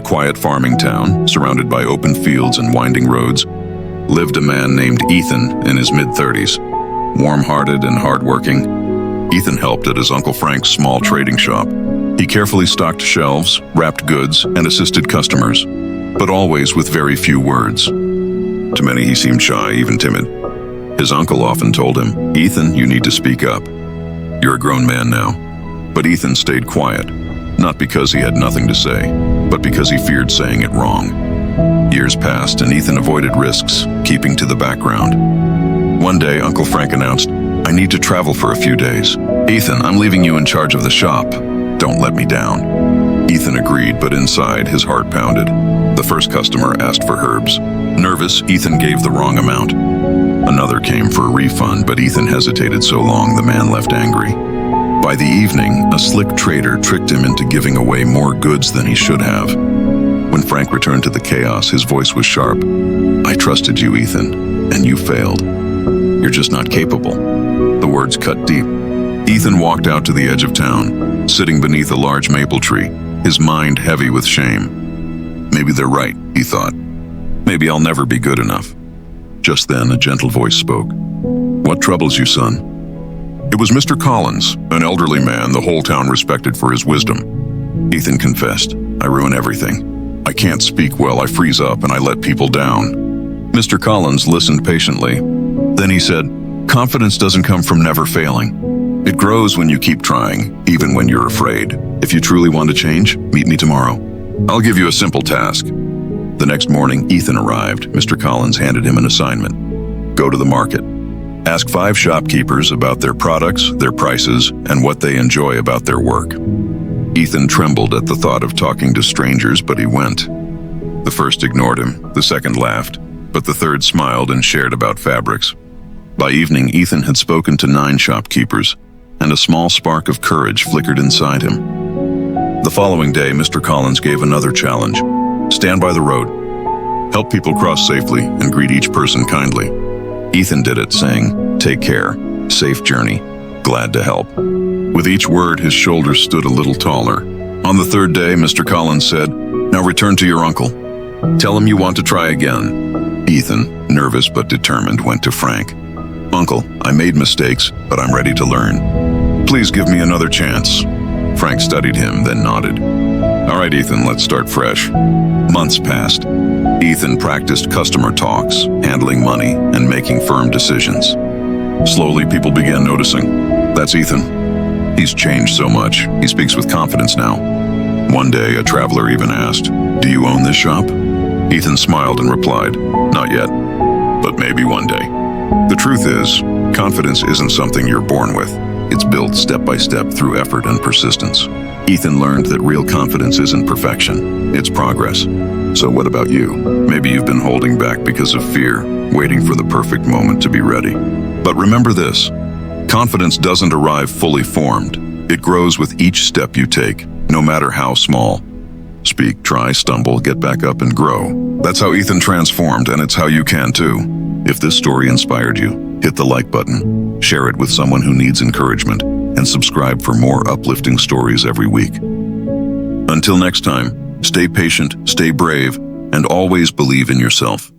quiet farming town, surrounded by open fields and winding roads, lived a man named Ethan in his mid-30s. Warm-hearted and hard-working, Ethan helped at his Uncle Frank's small trading shop. He carefully stocked shelves, wrapped goods, and assisted customers, but always with very few words. To many, he seemed shy, even timid. His uncle often told him, "Ethan, you need to speak up. You're a grown man now." But Ethan stayed quiet, not because he had nothing to say, but because he feared saying it wrong. Years passed, and Ethan avoided risks, keeping to the background. One day, Uncle Frank announced, "I need to travel for a few days. Ethan, I'm leaving you in charge of the shop. Don't let me down." Ethan agreed, but inside, his heart pounded. The first customer asked for herbs. Nervous, Ethan gave the wrong amount. Another came for a refund, but Ethan hesitated so long the man left angry. By the evening, a slick trader tricked him into giving away more goods than he should have. When Frank returned to the chaos, his voice was sharp. "I trusted you, Ethan, and you failed. You're just not capable." The words cut deep. Ethan walked out to the edge of town, sitting beneath a large maple tree, his mind heavy with shame. Maybe they're right, he thought. Maybe I'll never be good enough. Just then, a gentle voice spoke. "What troubles you, son?" It was Mr. Collins, an elderly man the whole town respected for his wisdom. Ethan confessed, "I ruin everything. I can't speak well, I freeze up, and I let people down." Mr. Collins listened patiently. Then he said, "Confidence doesn't come from never failing. It grows when you keep trying, even when you're afraid. If you truly want to change, meet me tomorrow. I'll give you a simple task." The next morning, Ethan arrived. Mr. Collins handed him an assignment. Go to the market. Ask 5 shopkeepers about their products, their prices, and what they enjoy about their work. Ethan trembled at the thought of talking to strangers, but he went. The first ignored him, the second laughed, but the third smiled and shared about fabrics. By evening, Ethan had spoken to 9 shopkeepers, and a small spark of courage flickered inside him. The following day, Mr. Collins gave another challenge. Stand by the road. Help people cross safely and greet each person kindly. Ethan did it, saying, "Take care, safe journey, glad to help." With each word, his shoulders stood a little taller. On the 3rd day, Mr. Collins said, "Now return to your uncle. Tell him you want to try again." Ethan, nervous but determined, went to Frank. "Uncle, I made mistakes, but I'm ready to learn. Please give me another chance." Frank studied him, then nodded. "All right, Ethan, let's start fresh." Months passed. Ethan practiced customer talks, handling money, and making firm decisions. Slowly, people began noticing. "That's Ethan. He's changed so much. He speaks with confidence now." One day, a traveler even asked, "Do you own this shop?" Ethan smiled and replied, "Not yet, but maybe one day." The truth is, confidence isn't something you're born with. It's built step by step through effort and persistence. Ethan learned that real confidence isn't perfection, it's progress. So what about you? Maybe you've been holding back because of fear, waiting for the perfect moment to be ready. But remember this, confidence doesn't arrive fully formed. It grows with each step you take, no matter how small. Speak, try, stumble, get back up and grow. That's how Ethan transformed, and it's how you can too. If this story inspired you, hit the like button, share it with someone who needs encouragement, and subscribe for more uplifting stories every week. Until next time, stay patient, stay brave, and always believe in yourself.